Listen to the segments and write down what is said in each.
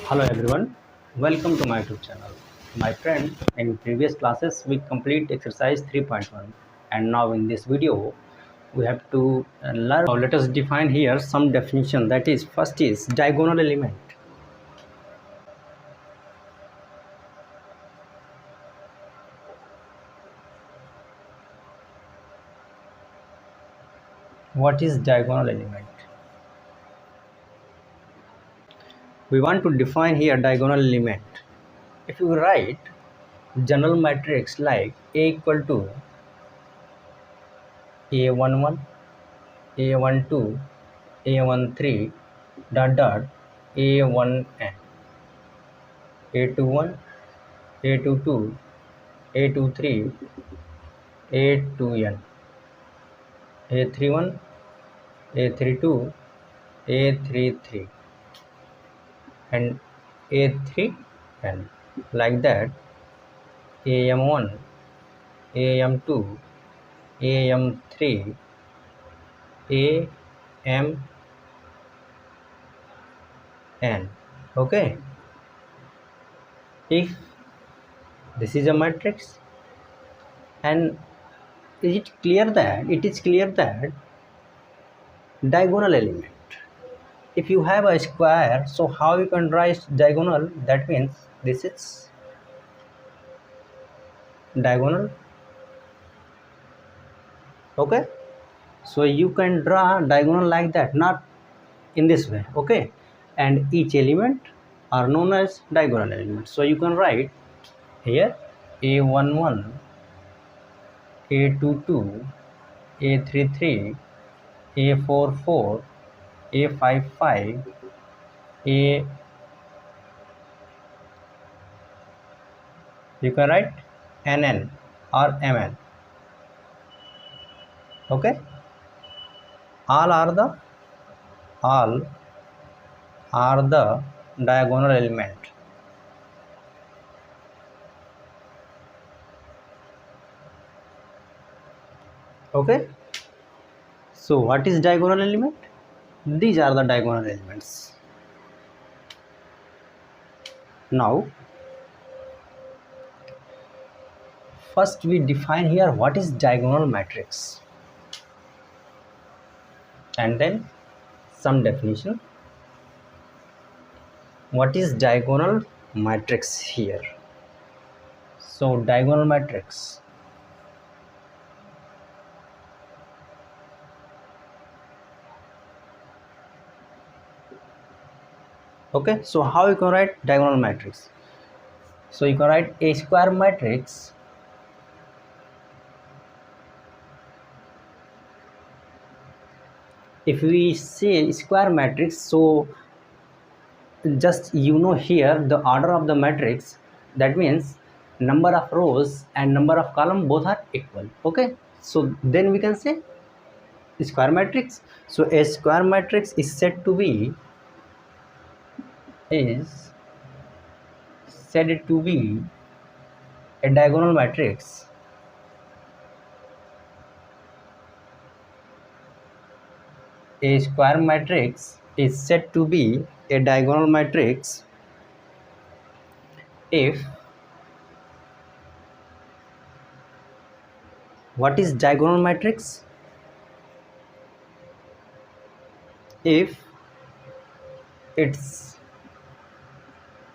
Hello everyone, welcome to my YouTube channel. My friend, in previous classes we complete exercise 3.1 and now in this video we have to learn. Now let us define here some definition, that is first is diagonal element. What is diagonal element? We want to define here diagonal element. If you write general matrix like A equal to A11, A12, A13 dot dot A1n, A21, A22, A23, A2n, A31, A32, A33 and A3n, like that AM1, AM2, AM3, AMN. Okay, if this is a matrix, and it is clear that diagonal element, if you have a square, so how you can write diagonal? That means this is diagonal. Okay, so you can draw diagonal like that, not in this way. Okay, and each element are known as diagonal elements. So you can write here A11, A22, A33, A44, A55, A, you can write NN or MN. Okay, all are the diagonal element. Okay, so what is diagonal element? These are the diagonal elements. Now first we define here what is diagonal matrix, and then some definition. What is diagonal matrix here? So diagonal matrix, okay, so how you can write diagonal matrix? So you can write a square matrix if we say square matrix, so just here the order of the matrix, that means number of rows and number of column both are equal. Okay, so then we can say square matrix. So a square matrix is said to be a diagonal matrix a square matrix is said to be a diagonal matrix if, what is diagonal matrix? If it's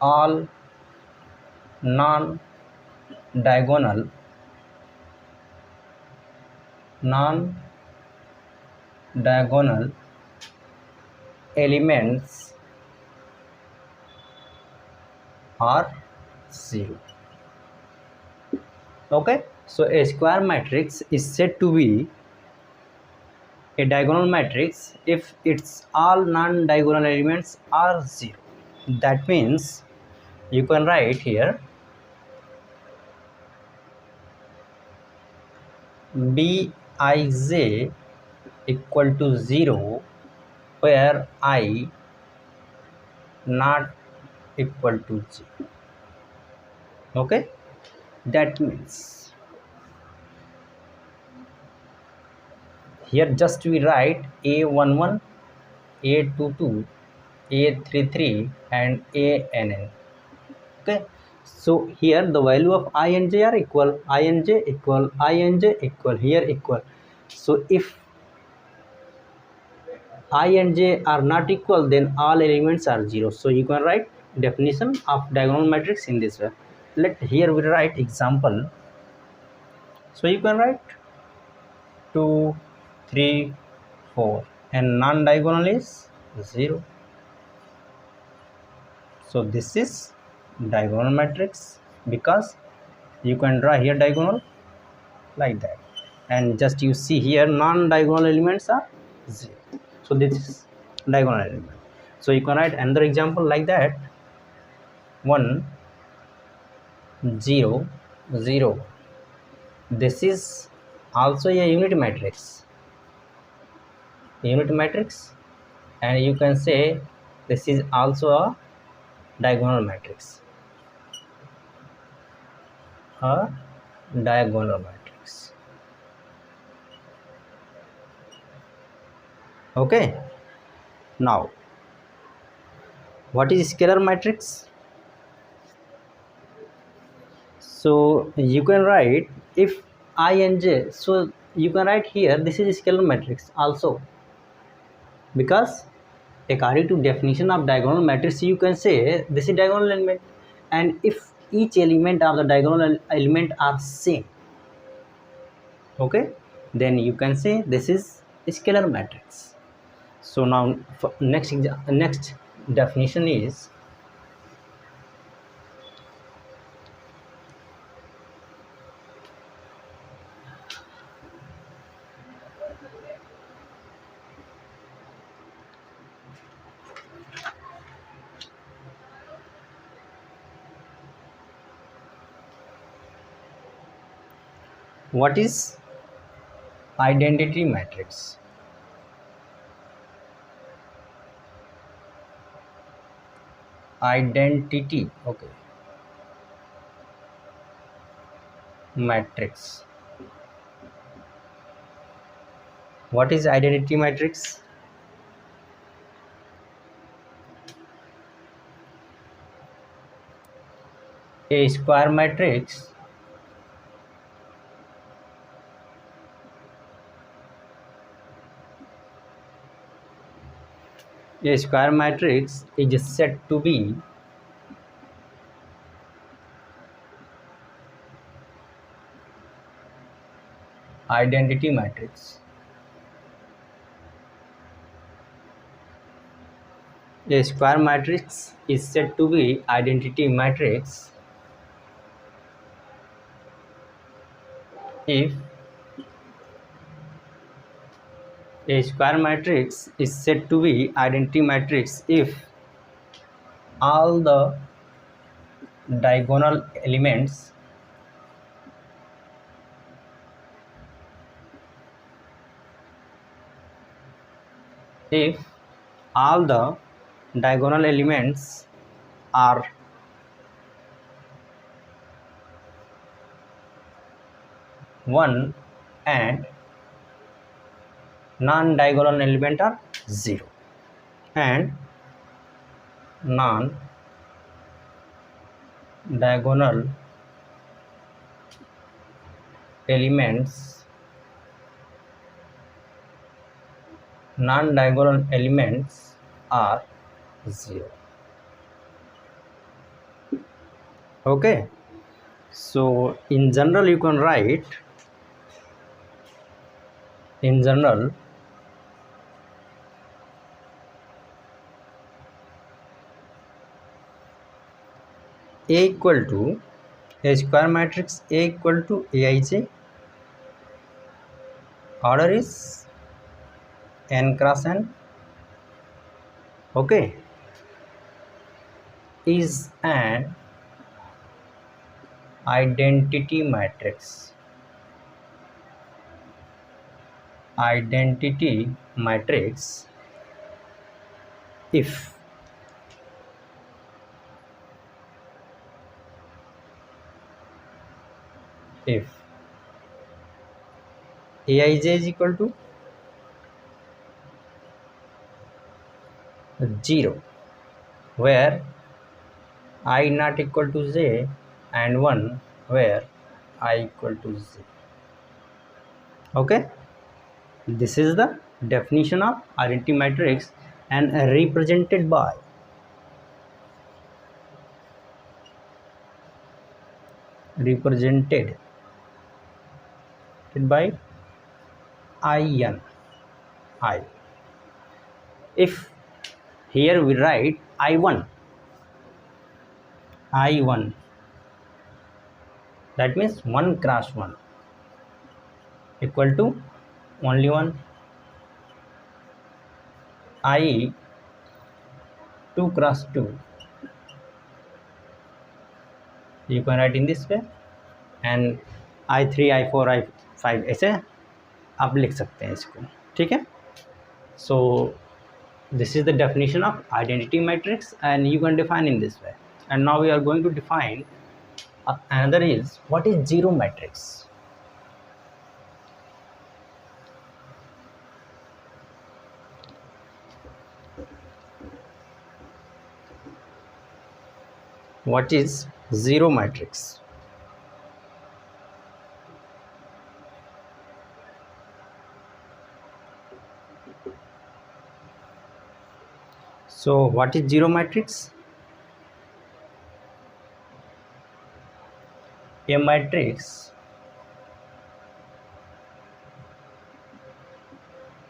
all non-diagonal elements are 0. Okay, so a square matrix is said to be a diagonal matrix if its all non-diagonal elements are 0. That means you can write here Bij equal to 0 where I not equal to 0. Okay, that means here just we write A11, A22, A33 and ANN. Okay, so here the value of I and j are equal, I and j equal, I and j equal, here equal. So if I and j are not equal, then all elements are 0. So you can write definition of diagonal matrix in this way. Here we write example. So you can write 2, 3, 4 and non-diagonal is 0. So this is diagonal matrix because you can draw here diagonal like that, and just you see here non-diagonal elements are 0. So this is diagonal element. So you can write another example like that: 1, 0, 0. This is also a unity matrix, and you can say this is also a diagonal matrix, a diagonal matrix. Okay, now what is scalar matrix? So you can write if I and j, so you can write here this is scalar matrix also, because according to definition of diagonal matrix you can say this is diagonal element, and if each element of the diagonal element are same, okay, then you can say this is scalar matrix. So now for next definition is what is identity matrix. Identity, okay, matrix. What is identity matrix? A square matrix is said to be identity matrix. A square matrix is said to be identity matrix if a square matrix is said to be identity matrix if all the diagonal elements if all the diagonal elements are 1 and non-diagonal element are 0, and non-diagonal elements are 0. Okay, so in general you can write in general A equal to a square matrix A equal to Aij, order is n cross n, okay, is an identity matrix. Identity matrix if Aij is equal to 0 where I not equal to j and 1 where I equal to z. Okay, this is the definition of identity matrix and represented by in I. If here we write I1, that means 1 cross 1 equal to only one. I 2 cross 2, you can write in this way, and I3 I4 I5 ऐसे आप लिख सकते हैं इसको. ठीक है. So this is the definition of identity matrix and you can define in this way. And now we are going to define another is what is zero matrix. What is zero matrix? So what is zero matrix? A matrix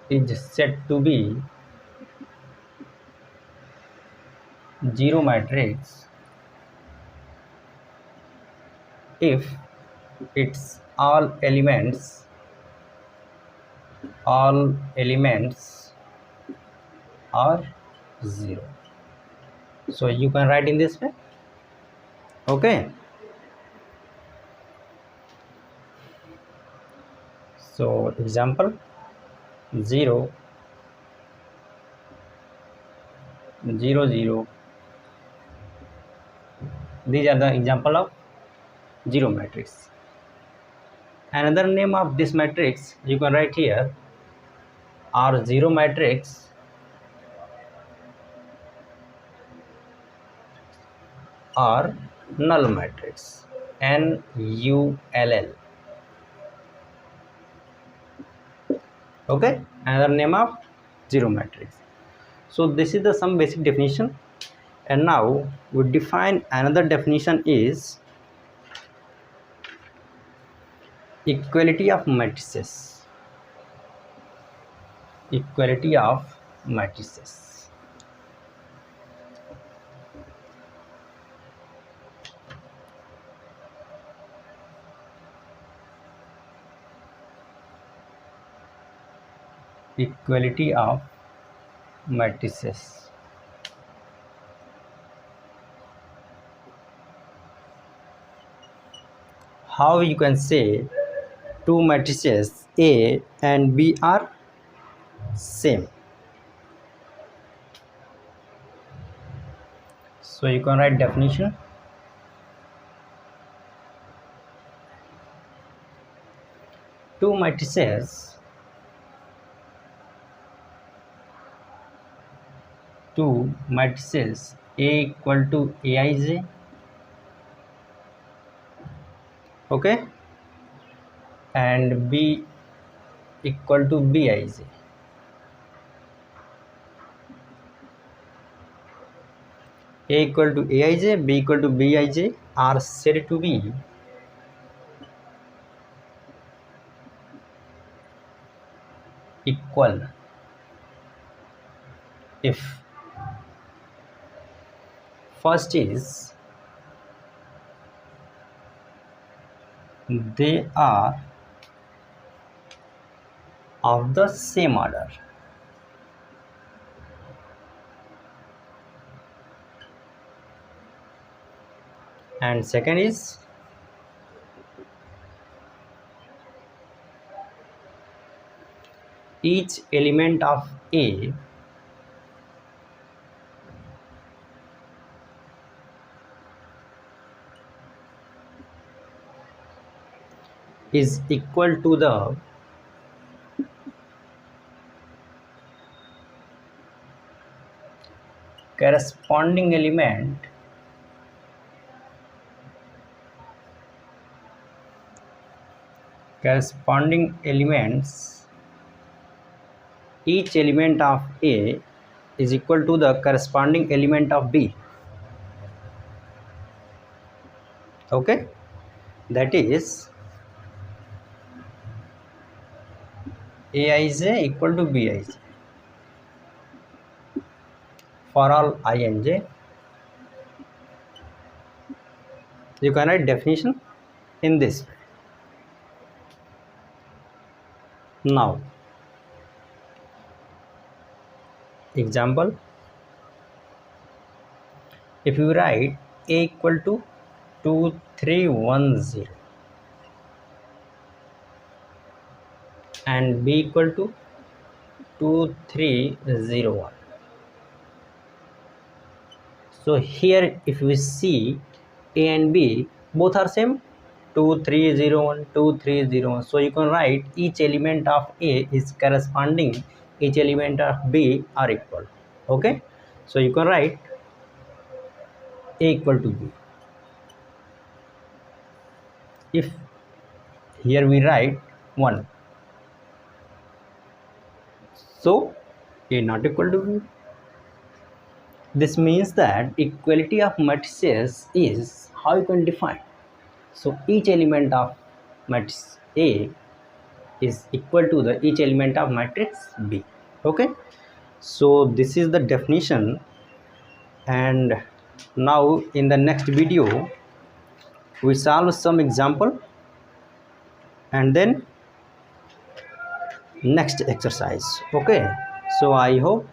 is said to be zero matrix if its all elements are zero. So you can write in this way. Okay, so example 0 0 0. These are the example of zero matrix. Another name of this matrix you can write here are zero matrix or null matrix, NULL. Okay, another name of zero matrix. So this is the some basic definition, and now we define another definition is equality of matrices. Equality of matrices. Equality of matrices. How you can say two matrices A and B are same? So you can write definition. Two matrices A equal to Aij, okay, and B equal to Bij. A equal to Aij, B equal to Bij are said to be equal if first is they are of the same order, and second is each element of A is equal to the corresponding element corresponding elements, each element of A is equal to the corresponding element of B. Okay, that is Aij equal to Bij for all I and j. You can write definition in this way. Now, example, if you write A equal to 2 3 1 0 and B equal to 2 3 0 1. So here if we see A and B both are same, 2 3 0 1 2 3 0 1. So you can write each element of A is corresponding each element of B are equal. Okay, so you can write A equal to B. If here we write 1, so A not equal to B. This means that equality of matrices is how you can define. So each element of matrix A is equal to the each element of matrix B. Okay, so this is the definition, and now in the next video we solve some example and then next exercise. Okay, so I hope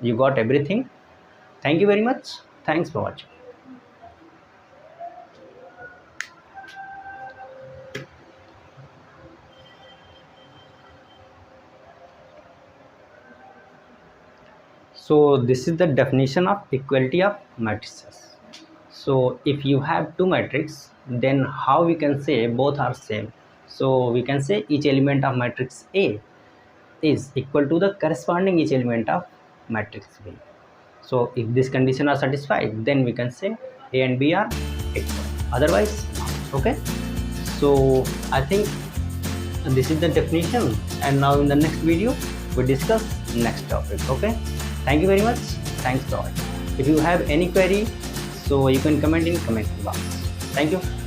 you got everything. Thank you very much. Thanks for watching. So this is the definition of equality of matrices. So if you have two matrices, then how we can say both are same? So we can say each element of matrix A is equal to the corresponding each element of matrix B. So if this condition are satisfied, then we can say A and B are equal. Otherwise, okay. So I think this is the definition, and now in the next video we discuss next topic. Okay, thank you very much. Thanks for watching. If you have any query, so you can comment in comment box. Thank you.